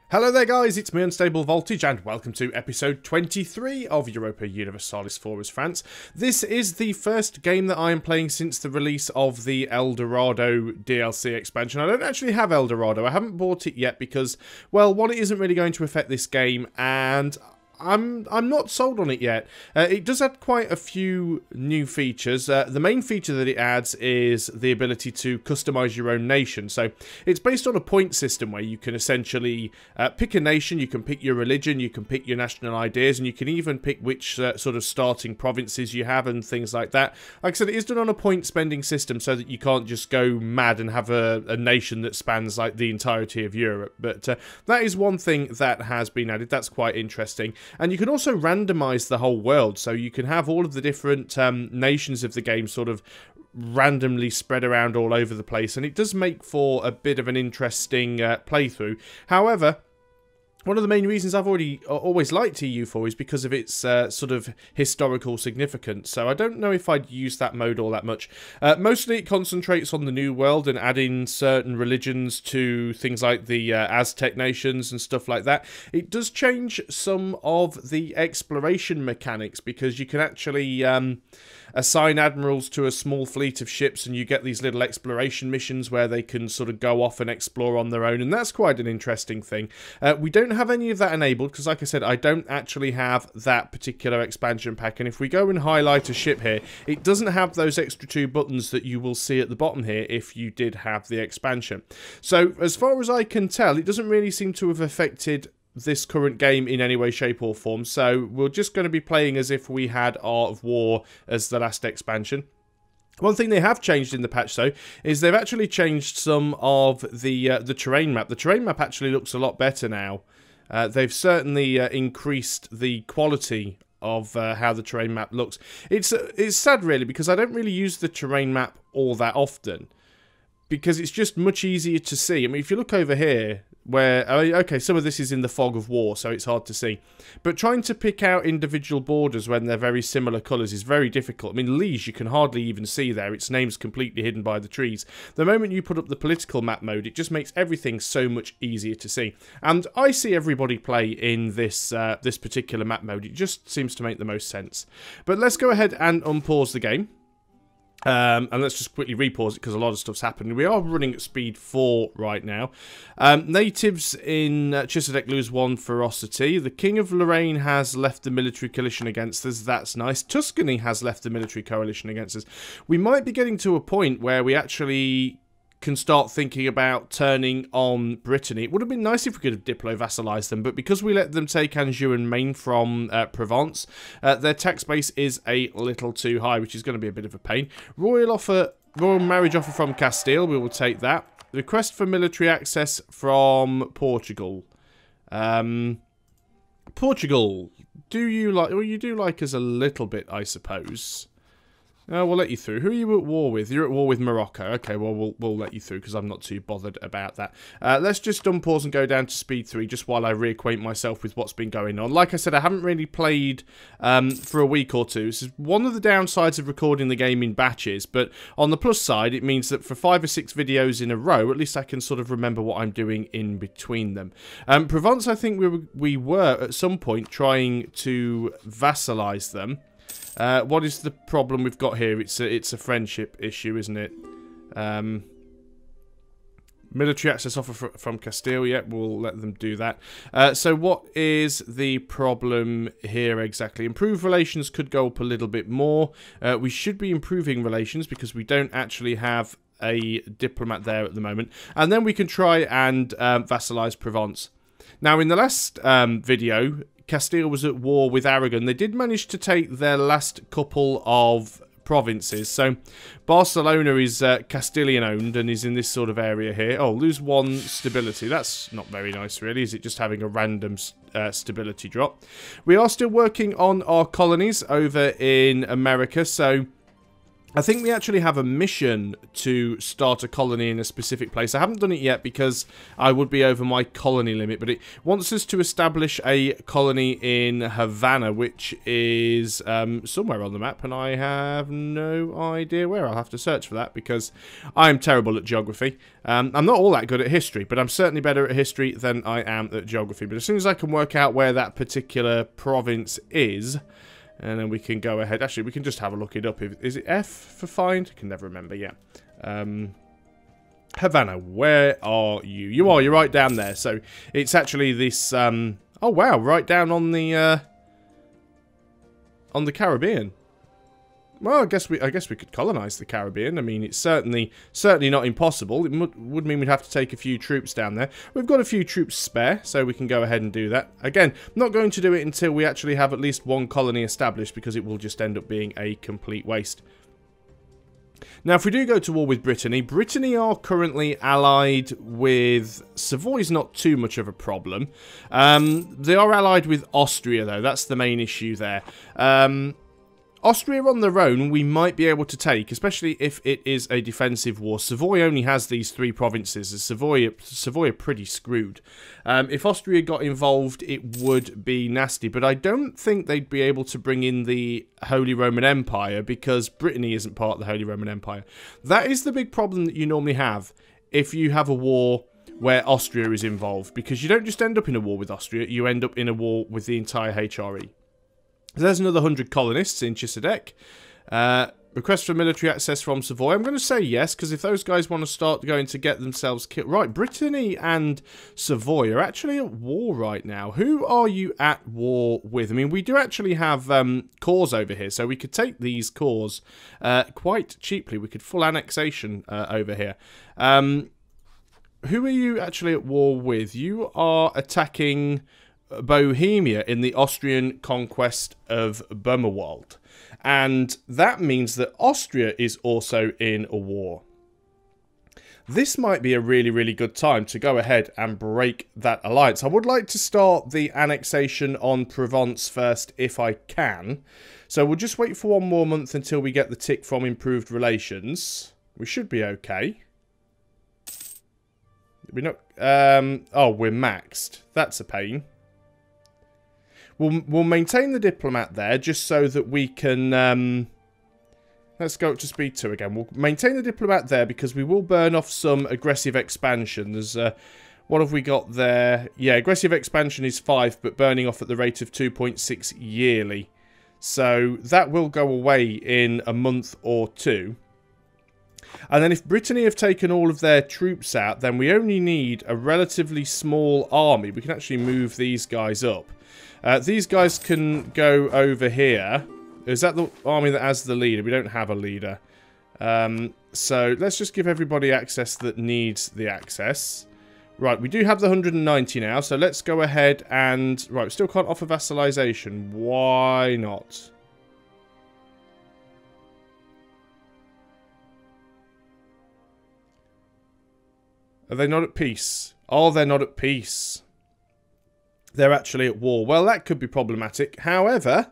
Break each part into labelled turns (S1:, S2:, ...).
S1: Hello there guys, it's me Unstable Voltage and welcome to episode 23 of Europa Universalis IV as France. This is the first game that I am playing since the release of the Eldorado DLC expansion. I don't actually have Eldorado, I haven't bought it yet because, well, one, it isn't really going to affect this game, and I'm not sold on it yet. It does add quite a few new features. The main feature that it adds is the ability to customize your own nation. So it's based on a point system where you can essentially pick a nation, you can pick your religion, you can pick your national ideas, and you can even pick which sort of starting provinces you have and things like that. Like I said, it is done on a point spending system so that you can't just go mad and have a nation that spans like the entirety of Europe. But that is one thing that has been added. That's quite interesting. And you can also randomize the whole world, so you can have all of the different nations of the game sort of randomly spread around all over the place, and it does make for a bit of an interesting playthrough. However, one of the main reasons I've always liked EU4 is because of its sort of historical significance, so I don't know if I'd use that mode all that much. Mostly it concentrates on the New World and adding certain religions to things like the Aztec nations and stuff like that. It does change some of the exploration mechanics because you can actually assign admirals to a small fleet of ships and you get these little exploration missions where they can sort of go off and explore on their own, and that's quite an interesting thing. We don't have any of that enabled because, like I said, I don't actually have that particular expansion pack, and if we go and highlight a ship here, it doesn't have those extra two buttons that you will see at the bottom here if you did have the expansion. So as far as I can tell, it doesn't really seem to have affected this current game in any way, shape or form, so we're just going to be playing as if we had Art of War as the last expansion. One thing they have changed in the patch, though, is they've actually changed some of the terrain map. The terrain map actually looks a lot better now. They've certainly increased the quality of how the terrain map looks. It's sad, really, because I don't really use the terrain map all that often, because it's just much easier to see. I mean, if you look over here, where, okay, some of this is in the fog of war, so it's hard to see. But trying to pick out individual borders when they're very similar colours is very difficult. I mean, Liège you can hardly even see there. Its name's completely hidden by the trees. The moment you put up the political map mode, it just makes everything so much easier to see. And I see everybody play in this this particular map mode. It just seems to make the most sense. But let's go ahead and unpause the game. And let's just quickly repause it because a lot of stuff's happened. We are running at speed 4 right now. Natives in Chisadek lose 1 ferocity. The King of Lorraine has left the military coalition against us. That's nice. Tuscany has left the military coalition against us. We might be getting to a point where we actually can start thinking about turning on Brittany. It would have been nice if we could have diplo-vassalized them, but because we let them take Anjou and Maine from Provence, their tax base is a little too high, which is going to be a bit of a pain. Royal marriage offer from Castile, we will take that. Request for military access from Portugal. Portugal, do you like, well, you do like us a little bit, I suppose. We'll let you through. Who are you at war with? You're at war with Morocco. Okay, well, we'll let you through because I'm not too bothered about that. Let's just unpause and go down to speed 3 just while I reacquaint myself with what's been going on. Like I said, I haven't really played for a week or two. This is one of the downsides of recording the game in batches, but on the plus side, it means that for 5 or 6 videos in a row, at least I can sort of remember what I'm doing in between them. Provence, I think we were at some point trying to vassalize them. What is the problem we've got here? It's a friendship issue, isn't it? Military access offer from Castile. Yeah, we'll let them do that. So what is the problem here exactly? Improved relations could go up a little bit more. We should be improving relations because we don't actually have a diplomat there at the moment. And then we can try and vassalize Provence. Now, in the last video, Castile was at war with Aragon. They did manage to take their last couple of provinces. So Barcelona is Castilian owned and is in this sort of area here. Oh, lose 1 stability. That's not very nice, really. Is it just having a random stability drop? We are still working on our colonies over in America. So I think we actually have a mission to start a colony in a specific place. I haven't done it yet because I would be over my colony limit, but it wants us to establish a colony in Havana, which is somewhere on the map, and I have no idea where. I'll have to search for that because I'm terrible at geography. I'm not all that good at history, but I'm certainly better at history than I am at geography. But as soon as I can work out where that particular province is, and then we can go ahead. Actually, we can just have a look it up. Is it F for find? I can never remember. Yeah. Havana, where are you? You're right down there. So it's actually this. Oh wow, right down on the Caribbean. Well, I guess we could colonize the Caribbean. I mean, it's certainly not impossible. It would mean we'd have to take a few troops down there. We've got a few troops spare, so we can go ahead and do that. Again, not going to do it until we actually have at least one colony established, because it will just end up being a complete waste. Now, if we do go to war with Brittany, Brittany are currently allied with... Savoy's not too much of a problem. They are allied with Austria, though. That's the main issue there. Austria on their own, we might be able to take, especially if it is a defensive war. Savoy only has these 3 provinces, and Savoy are pretty screwed. If Austria got involved, it would be nasty, but I don't think they'd be able to bring in the Holy Roman Empire, because Brittany isn't part of the Holy Roman Empire. That is the big problem that you normally have if you have a war where Austria is involved, because you don't just end up in a war with Austria, you end up in a war with the entire HRE. There's another 100 colonists in Chisadek. Request for military access from Savoy. I'm going to say yes, because if those guys want to start going to get themselves killed... Right, Brittany and Savoy are actually at war right now. Who are you at war with? I mean, we do actually have cores over here, so we could take these cores quite cheaply. We could full annexation over here. Who are you actually at war with? You are attacking Bohemia in the Austrian conquest of Böhmerwald, and that means that Austria is also in a war. This might be a really good time to go ahead and break that alliance. I would like to start the annexation on Provence first if I can, so we'll just wait for 1 more month until we get the tick from improved relations. We should be okay. We're not oh, we're maxed. That's a pain. We'll maintain the diplomat there, just so that we can... let's go up to speed 2 again. We'll maintain the diplomat there, because we will burn off some aggressive expansion. There's... what have we got there? Yeah, aggressive expansion is 5, but burning off at the rate of 2.6 yearly. So that will go away in a month or 2. And then if Brittany have taken all of their troops out, then we only need a relatively small army. We can actually move these guys up. These guys can go over here. Is that the army that has the leader? We don't have a leader. So let's just give everybody access that needs the access. Right, we do have the 190 now, so let's go ahead and... Right, we still can't offer vassalization. Why not? Are they not at peace? Oh, they're not at peace. They're actually at war. Well, that could be problematic. However,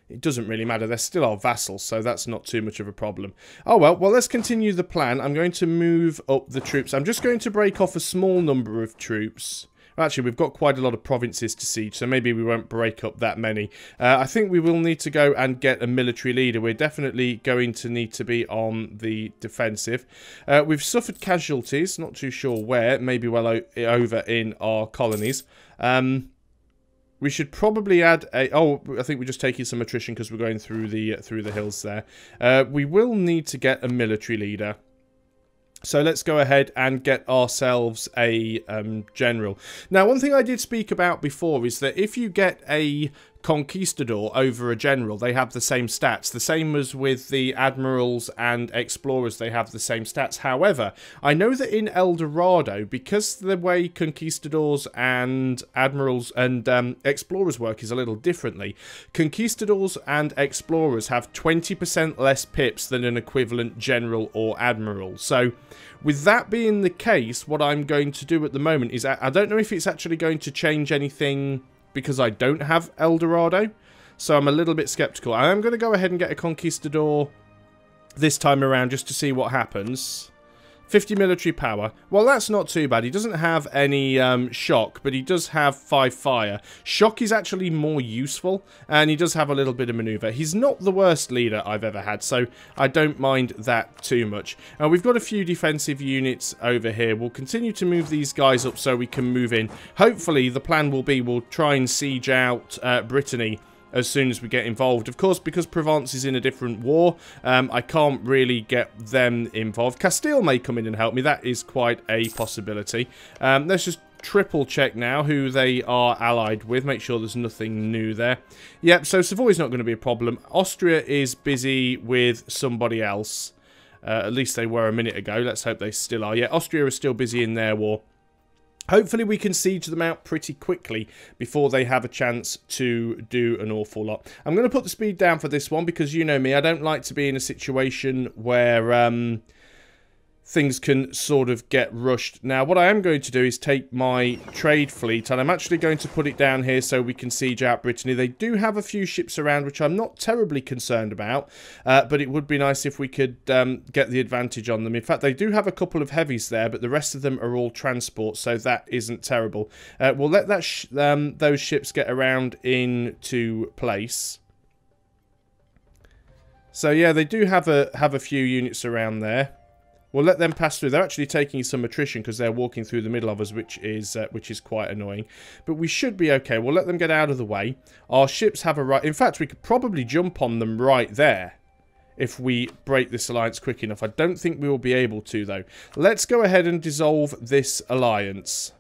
S1: it doesn't really matter. They're still our vassals, so that's not too much of a problem. Oh, well, let's continue the plan. I'm going to move up the troops. I'm just going to break off a small number of troops. Actually, we've got quite a lot of provinces to siege, so maybe we won't break up that many. I think we will need to go and get a military leader. We're definitely going to need to be on the defensive. We've suffered casualties, not too sure where, maybe well over in our colonies. We should probably add a... Oh, I think we're just taking some attrition because we're going through the hills there. We will need to get a military leader. So let's go ahead and get ourselves a general. Now, one thing I did speak about before is that if you get a conquistador over a general, they have the same stats. The same as with the admirals and explorers, they have the same stats. However, I know that in El Dorado, because the way conquistadors and admirals and explorers work is a little differently, conquistadors and explorers have 20% less pips than an equivalent general or admiral. So with that being the case, what I'm going to do at the moment is, I don't know if it's actually going to change anything because I don't have El Dorado, so I'm a little bit skeptical. I am going to go ahead and get a conquistador this time around just to see what happens. 50 military power. Well, that's not too bad. He doesn't have any shock, but he does have 5 fire. Shock is actually more useful, and he does have a little bit of maneuver. He's not the worst leader I've ever had, so I don't mind that too much. We've got a few defensive units over here. We'll continue to move these guys up so we can move in. Hopefully, the plan will be we'll try and siege out Brittany as soon as we get involved. Of course, because Provence is in a different war, I can't really get them involved. Castile may come in and help me. That is quite a possibility. Let's just triple check now who they are allied with. Make sure there's nothing new there. Yep, so Savoy's not going to be a problem. Austria is busy with somebody else. At least they were a minute ago. Let's hope they still are. Yeah, Austria is still busy in their war. Hopefully we can siege them out pretty quickly before they have a chance to do an awful lot. I'm going to put the speed down for this one because you know me, I don't like to be in a situation where things can sort of get rushed. Now, what I am going to do is take my trade fleet, and I'm actually going to put it down here so we can siege out Brittany. They do have a few ships around, which I'm not terribly concerned about, but it would be nice if we could get the advantage on them. In fact, they do have a couple of heavies there, but the rest of them are all transport, so that isn't terrible. We'll let that those ships get around into place. So yeah, they do have a few units around there. We'll let them pass through. They're actually taking some attrition because they're walking through the middle of us, which is quite annoying. But we should be okay. We'll let them get out of the way. Our ships have a right... In fact, we could probably jump on them right there if we break this alliance quick enough. I don't think we will be able to, though. Let's go ahead and dissolve this alliance.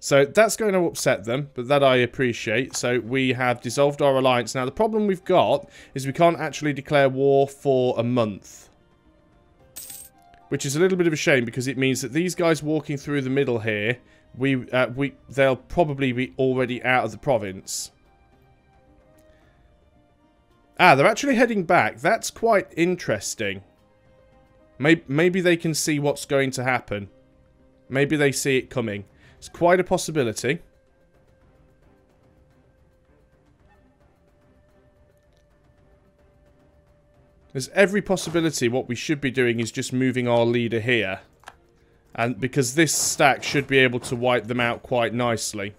S1: So that's going to upset them, but that I appreciate. So we have dissolved our alliance. Now, the problem we've got is we can't actually declare war for a month. Which is a little bit of a shame because it means that these guys walking through the middle here, they'll probably be already out of the province. Ah, they're actually heading back. That's quite interesting. Maybe they can see what's going to happen. Maybe they see it coming. It's quite a possibility. There's every possibility what we should be doing is just moving our leader here. And because this stack should be able to wipe them out quite nicely.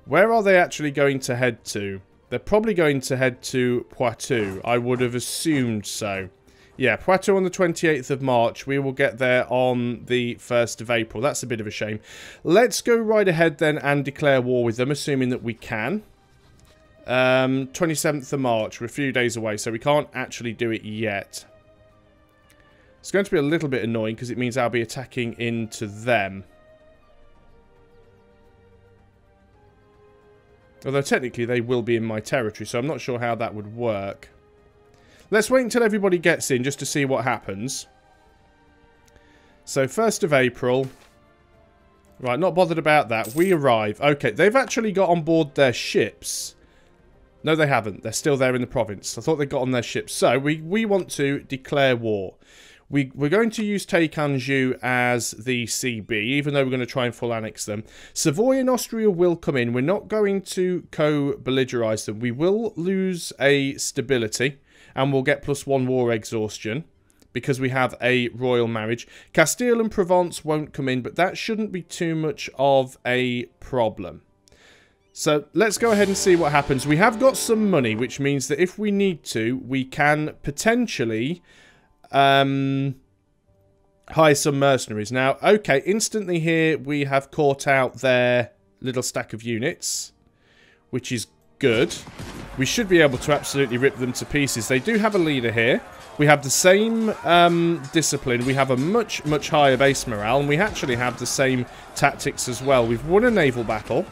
S1: Where are they actually going to head to? They're probably going to head to Poitou. I would have assumed so. Yeah, Poitou on the 28th of March. We will get there on the 1st of April. That's a bit of a shame. Let's go right ahead then and declare war with them, assuming that we can. 27th of March. We're a few days away, so we can't actually do it yet. It's going to be a little bit annoying because it means I'll be attacking into them. Although technically they will be in my territory, so I'm not sure how that would work. Let's wait until everybody gets in just to see what happens. So 1st of April. Right, not bothered about that. We arrive. Okay, they've actually got on board their ships. No, they haven't. They're still there in the province. I thought they got on their ships. So, we want to declare war. We're going to use Take Anjou as the CB, even though we're going to try and full annex them. Savoy and Austria will come in. We're not going to co-belligerize them. We will lose a stability, and we'll get +1 war exhaustion, because we have a royal marriage. Castile and Provence won't come in, but that shouldn't be too much of a problem. So, let's go ahead and see what happens. We have got some money, which means that if we need to, we can potentially hire some mercenaries. Now, okay, instantly here, we have caught out their little stack of units, which is good. We should be able to absolutely rip them to pieces. They do have a leader here. We have the same discipline. We have a much, much higher base morale, and we actually have the same tactics as well. We've won a naval battle.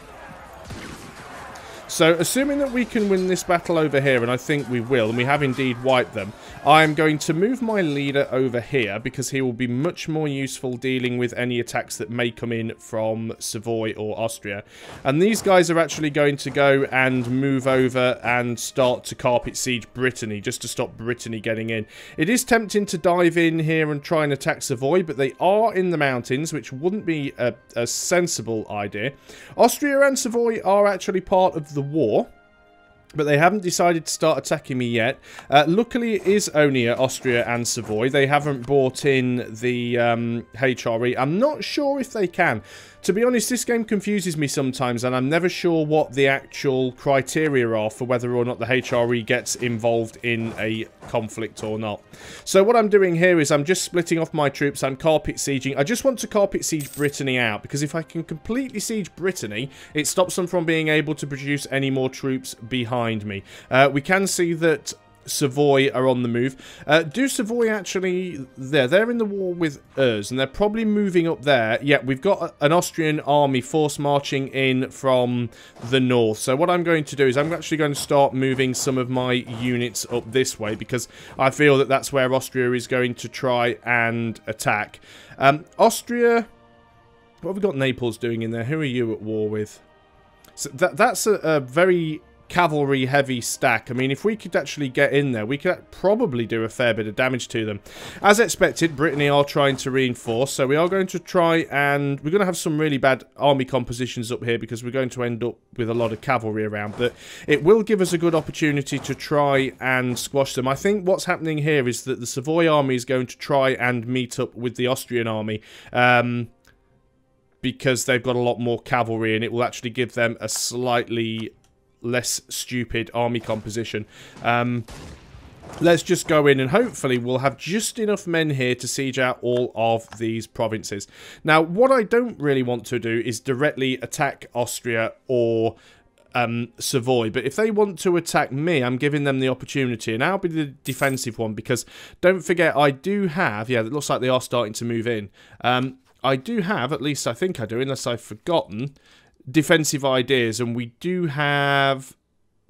S1: So, assuming that we can win this battle over here, and I think we will, and we have indeed wiped them, I'm going to move my leader over here, because he will be much more useful dealing with any attacks that may come in from Savoy or Austria. And these guys are actually going to go and move over and start to carpet siege Brittany, just to stop Brittany getting in. It is tempting to dive in here and try and attack Savoy, but they are in the mountains, which wouldn't be a sensible idea. Austria and Savoy are actually part of the war. But they haven't decided to start attacking me yet. Luckily, it is only Austria and Savoy. They haven't brought in the HRE. I'm not sure if they can. To be honest, this game confuses me sometimes, and I'm never sure what the actual criteria are for whether or not the HRE gets involved in a conflict or not. So what I'm doing here is I'm just splitting off my troops. I'm carpet sieging. I just want to carpet siege Brittany out, because if I can completely siege Brittany, it stops them from being able to produce any more troops behind me. We can see that Savoy are on the move. Do Savoy actually... They're in the war with us, and they're probably moving up there. Yeah, we've got an Austrian army force marching in from the north. So what I'm going to do is I'm actually going to start moving some of my units up this way, because I feel that that's where Austria is going to try and attack. Austria... What have we got Naples doing in there? Who are you at war with? So that's a very... cavalry heavy stack. I mean, if we could actually get in there, we could probably do a fair bit of damage to them. As expected, Brittany are trying to reinforce, so we are going to try and... We're going to have some really bad army compositions up here because we're going to end up with a lot of cavalry around, but it will give us a good opportunity to try and squash them. I think what's happening here is that the Savoy army is going to try and meet up with the Austrian army, because they've got a lot more cavalry, and it will actually give them a slightly less stupid army composition. Let's just go in, and hopefully we'll have just enough men here to siege out all of these provinces. Now, what I don't really want to do is directly attack Austria or Savoy, but if they want to attack me, I'm giving them the opportunity, and I'll be the defensive one, because don't forget, I do have... Yeah, it looks like they are starting to move in. I do have, at least I think I do, unless I've forgotten... defensive ideas, and we do have...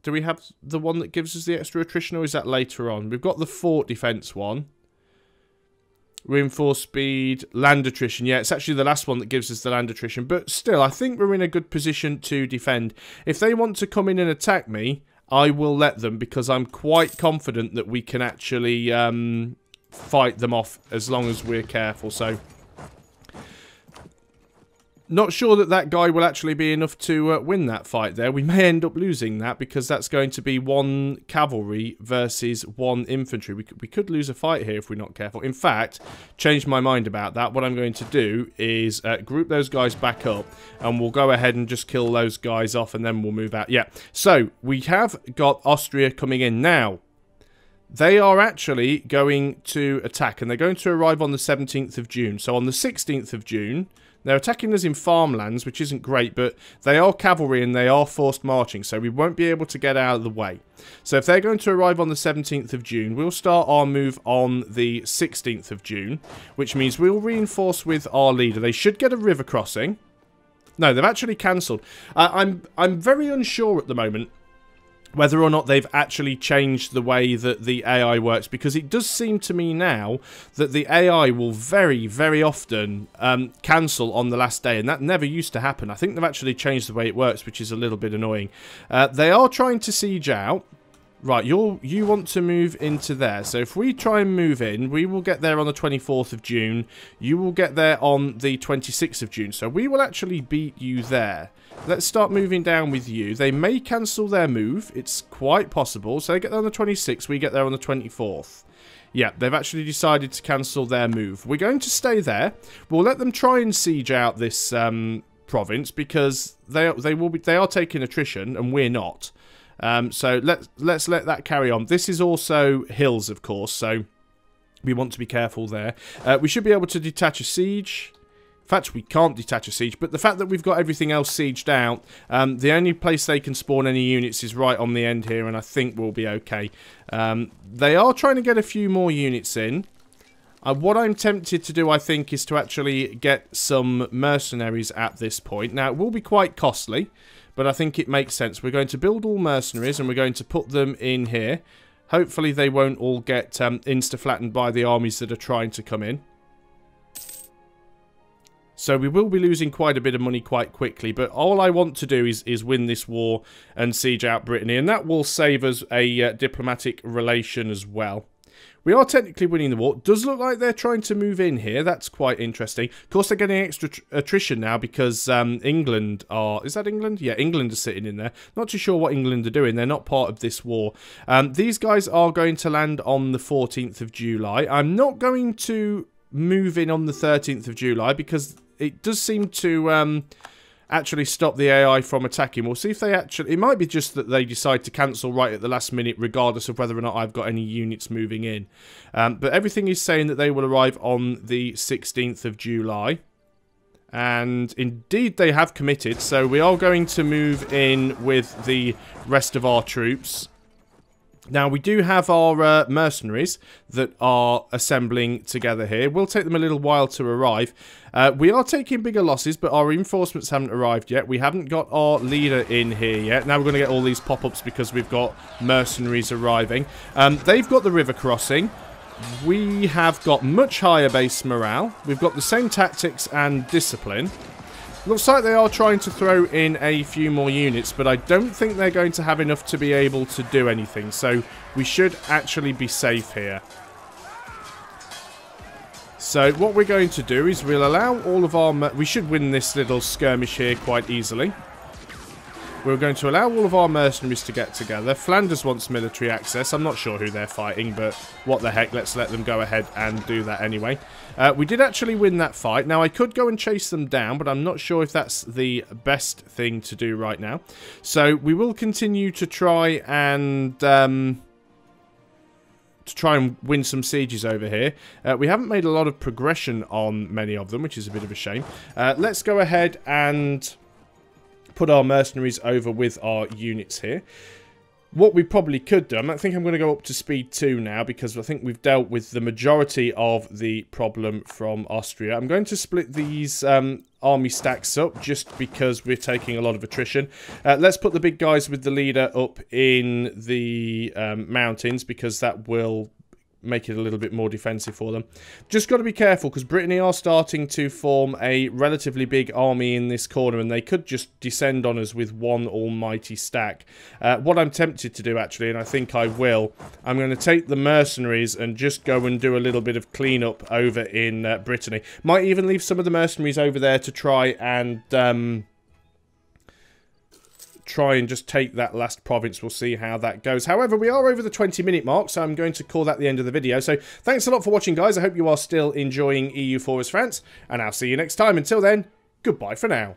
S1: Do we have the one that gives us the extra attrition, or is that later on? We've got the fort defense one. Reinforced speed, land attrition. Yeah, it's actually the last one that gives us the land attrition, but still, I think we're in a good position to defend. If they want to come in and attack me, I will let them, because I'm quite confident that we can actually fight them off as long as we're careful, so... Not sure that that guy will actually be enough to win that fight there. We may end up losing that, because that's going to be one cavalry versus one infantry. We could lose a fight here if we're not careful. In fact, changed my mind about that. What I'm going to do is group those guys back up, and we'll go ahead and just kill those guys off, and then we'll move out. Yeah, so we have got Austria coming in now. They are actually going to attack, and they're going to arrive on the 17th of June. So on the 16th of June... They're attacking us in farmlands, which isn't great, but they are cavalry and they are forced marching, so we won't be able to get out of the way. So if they're going to arrive on the 17th of June, we'll start our move on the 16th of June, which means we'll reinforce with our leader. They should get a river crossing. No, they've actually cancelled. I'm very unsure at the moment whether or not they've actually changed the way that the AI works, because it does seem to me now that the AI will very, very often cancel on the last day, and that never used to happen. I think they've actually changed the way it works, which is a little bit annoying. They are trying to siege out. Right, you want to move into there. So if we try and move in, we will get there on the 24th of June. You will get there on the 26th of June. So we will actually beat you there. Let's start moving down with you. They may cancel their move. It's quite possible. So they get there on the 26th. We get there on the 24th. Yeah, they've actually decided to cancel their move. We're going to stay there. We'll let them try and siege out this province, because they are taking attrition and we're not. So let's let that carry on. This is also hills, of course, so we want to be careful there. We should be able to detach a siege. In fact, we can't detach a siege, but the fact that we've got everything else sieged out, the only place they can spawn any units is right on the end here, and I think we'll be okay. They are trying to get a few more units in. What I'm tempted to do, I think, is to actually get some mercenaries at this point. Now, it will be quite costly, but I think it makes sense. We're going to build all mercenaries, and we're going to put them in here. Hopefully they won't all get insta-flattened by the armies that are trying to come in. So we will be losing quite a bit of money quite quickly, but all I want to do is win this war and siege out Brittany, and that will save us a diplomatic relation as well. We are technically winning the war. Does look like they're trying to move in here. That's quite interesting. Of course, they're getting extra attrition now because England are... Is that England? Yeah, England are sitting in there. Not too sure what England are doing. They're not part of this war. These guys are going to land on the 14th of July. I'm not going to move in on the 13th of July because it does seem to... actually stop the AI from attacking. We'll see if they actually... It might be just that they decide to cancel right at the last minute, regardless of whether or not I've got any units moving in. But everything is saying that they will arrive on the 16th of July. And indeed, they have committed. So we are going to move in with the rest of our troops. Now, we do have our mercenaries that are assembling together here. Will take them a little while to arrive. We are taking bigger losses, but our reinforcements haven't arrived yet. We haven't got our leader in here yet. Now we're going to get all these pop-ups because we've got mercenaries arriving. They've got the river crossing. We have got much higher base morale. We've got the same tactics and discipline. Looks like they are trying to throw in a few more units, but I don't think they're going to have enough to be able to do anything. So we should actually be safe here. So what we're going to do is we'll allow all of our... We should win this little skirmish here quite easily. We're going to allow all of our mercenaries to get together. Flanders wants military access. I'm not sure who they're fighting, but what the heck, let's let them go ahead and do that anyway. We did actually win that fight. Now, I could go and chase them down, but I'm not sure if that's the best thing to do right now. So, we will continue to try and... win some sieges over here. We haven't made a lot of progression on many of them, which is a bit of a shame. Let's go ahead and put our mercenaries over with our units here. What we probably could do, I think I'm going to go up to speed 2 now because I think we've dealt with the majority of the problem from Austria. I'm going to split these army stacks up just because we're taking a lot of attrition. Let's put the big guys with the leader up in the mountains because that will make it a little bit more defensive for them. Just got to be careful because Brittany are starting to form a relatively big army in this corner and they could just descend on us with one almighty stack. What I'm tempted to do actually, and I think I will, I'm going to take the mercenaries and just go and do a little bit of cleanup over in Brittany. Might even leave some of the mercenaries over there to try and just take that last province. We'll see how that goes. However, we are over the 20-minute mark, so I'm going to call that the end of the video. So thanks a lot for watching, guys. I hope you are still enjoying EU4 as France, and I'll see you next time. Until then, goodbye for now.